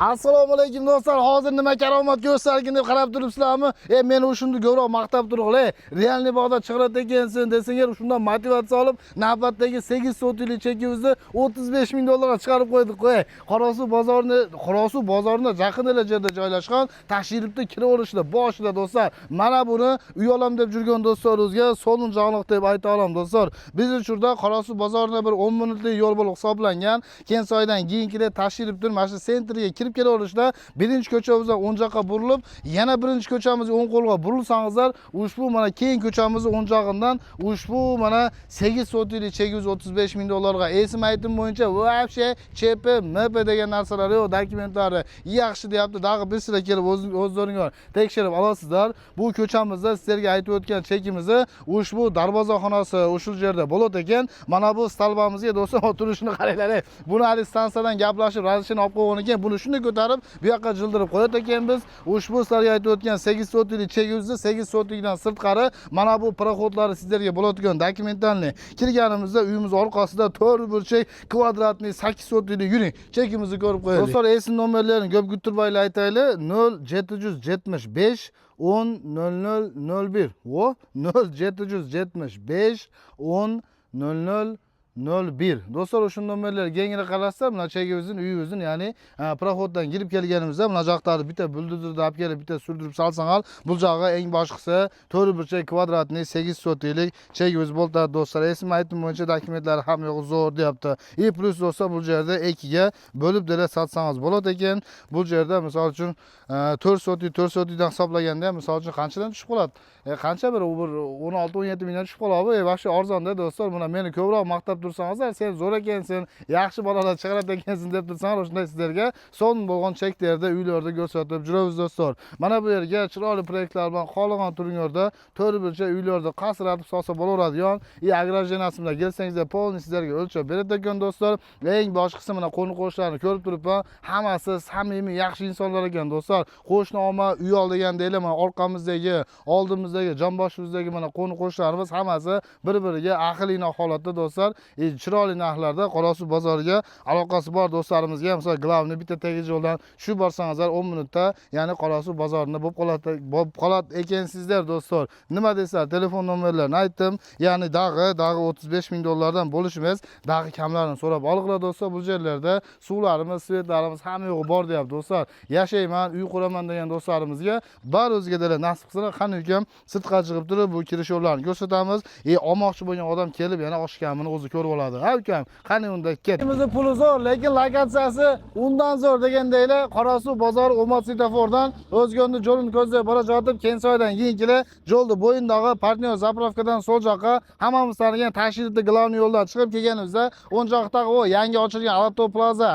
Assalomu alaykum do'stlar. Hozir nima karomat ko'rsarkin deb qarab turibsizlarmi? Men o'shunda ko'proq maqtab turg'lar. Realniy bog'da chiqarat ekansin desanglar, shundan motivatsiya olib, navbatdagi 8 sotiylik chekimizni $35,000 chiqarib qo'ydik. Qorasuv bozorini yaqin joyda joylashgan, tashrifda kiraverishda boshida do'stlar. Mana buni uy olam deb yurgan do'stlarimizga so'lin jog'liq deb ayta olaman do'stlar. Biz uchurda Qorasuv bozorida bir 10 minutlik yo'l bo'lib hisoblangan. Kensoydan keyingi tashrifdan mana shu sentrga kirib kelaverishda birinchi ko'chamizdan o'ng yoqqa burilib, yana birinchi ko'chamizga o'ng qo'lga burilsangizlar, ushbu mana keyin ko'chamizni o'ng jog'idan ushbu mana 8 sotiylik chekimiz $35,000 ga. Esim aytim bo'yicha вообще ЧП, МП degan narsalar yo'q, dokumentlari yaxshi deyapti. Dag'i bir sizlar kelib o'zlaringiz tekshirib olasizlar. Bu ko'chamizda sizlarga aytib o'tgan chekimizni ushbu darvozaxonasi o'sha yerda bo'ladi ekan. Mana bu stalbamizga do'stlar o'tirishini qaranglar. Buni hali stansiyadan gaplashib, razishini olib qo'ygan ekan. Buni shunday ko'tarib, bu yoqqa jildirib qo'yadi ekanmiz. Ushbu sizlarga aytib o'tgan 8 sotiylik chekimizni 8 sotiylikdan sirtqari mana bu proxodlari sizlarga bo'ladigan dokumentalni kirganimizda uyimiz orqasida 4 burchak kvadratli 8 sotiylik yuring chekimizni ko'rib qo'ydik. Do'stlar, esin nomerlarini ko'p kuttirmayli aytaylik. 0775 10 0001 va 0775 10 0001. Do'stlar, o'sha nomerlarga kengini qarashsa, mana chegimizning uyimizning, ya'ni proxoddan kirib kelganimizda mana joqlarni bitta buldozerda olib kelib bitta surdirib salsangiz, bu jog'i eng boshqisi 4 burchak kvadratli 8 sotiylik chegimiz bo'ladi do'stlar. Esim aytim bo'yicha dokumentlari ham yo'q, zo'r deyapti. Plus do'stlar, bu yerda 2 ga bo'lib dela satsangiz bo'ladi ekan. Bu yerda misol uchun 4 sotiydan hisoblaganda misol uchun qanchadan tushib qoladi? Qancha bir 16-17 million tushib qoladi. Vaqti arzonda do'stlar, mana meni ko'proq maqtab tursangizlar, sen zo'r ekansan, yaxshi bolalar chiqarat ekansan deb tursanglar, shunday sizlarga son bo'lgan cheklarda, uylarda ko'rsatib juramiz do'stlar. Mana bu yerga chiroyli proyektlar bilan qolgan turinglarda 4 burchak uylarda qasratib solsa bo'laveradigan, agrarjenasi bilan kelsangizlar, polni sizlarga o'lchab beradi ekan do'stlar. Eng boshqisi mana qo'ni-qo'shnilarni ko'rib turibman, hammasi samimiy, yaxshi insonlar ekan do'stlar. Qo'shni olma, uy ol degan deylar, mana orqamizdagi, oldimizdagi, jonboshimizdagi mana qo'ni-qo'shnilarimiz hammasi bir-biriga aqlli holatda do'stlar. Chiroyli narxlarda Qorasuv bozoriga aloqasi bor do'stlarimizga, misol glavni bitta tegi yo'ldan shu borsangizlar 10 minutda, ya'ni Qorasuv bozorini bo'lib qoladi ekansizlar do'stlar. Nima desizlar? Telefon nomerlarini aytdim. Ya'ni dag'i $35,000 dan bo'lish emas, dag'i kamlarini so'rab olinglar do'stlar. Bu yerlarda suvlarimiz, svetlarimiz hamma yo'g'i bor deyapti do'stlar. Yashayman, uy quraman degan do'stlarimizga bar o'ziga dela nasib qilsa, qani ukam sirtqa chiqib turib bu kirish yo'llarini ko'rsatamiz. Olmoqchi bo'lgan odam kelib yana oshkamini o'zi ko'rib oladi. Ha ukam, qani unda ket. Bizning puli zo'r, lekin lokatsiyasi undan zo'r degandaylar. Qorasuv bozori Umad svetofordan O'zgonni yo'lini ko'zlab borajotib, Kensoydan keyingi yo'lda bo'yindagi partnyor zapravkadan so'l yoqqa hammamiz tanigan tashrifda glavniy yo'ldan chiqib kelganimizda, o'ng joqdagi o yangi ochilgan Alato Plaza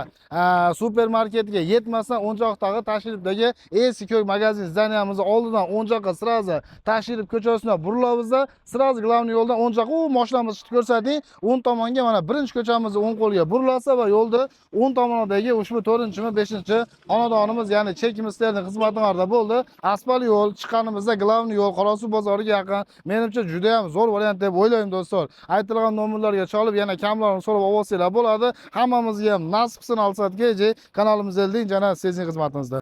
supermarketiga yetmasdan o'ng joqdagi tashrifdagi eski ko'k magazin zdaniyamizni oldidan o'ng joqqa sirazi tashrif ko'chasidan burilamiz-da, sirazi glavniy yo'ldan o'ng joqqa mashinamizni chiqib ko'rsating, o'ng tomonga mana birinchi ko'chamizni o'ng qo'lga burilasa va yo'lda o'ng tomonidagi ushbu 4-mi 5-xonadonimiz, ya'ni chekimizlarning xizmatingizda bo'ldi. Asfalt yo'l chiqqanimizda glavniy yo'l Qorasuv bozoriga yaqin. Menimcha juda ham zo'r variant deb o'ylayman do'stlar. Aytilgan nomerlarga cholib yana kamlarini so'rab olsanglar bo'ladi. Hammamizga ham nasib qilsin, alsatga kanalimizda jana sizning xizmatingizda.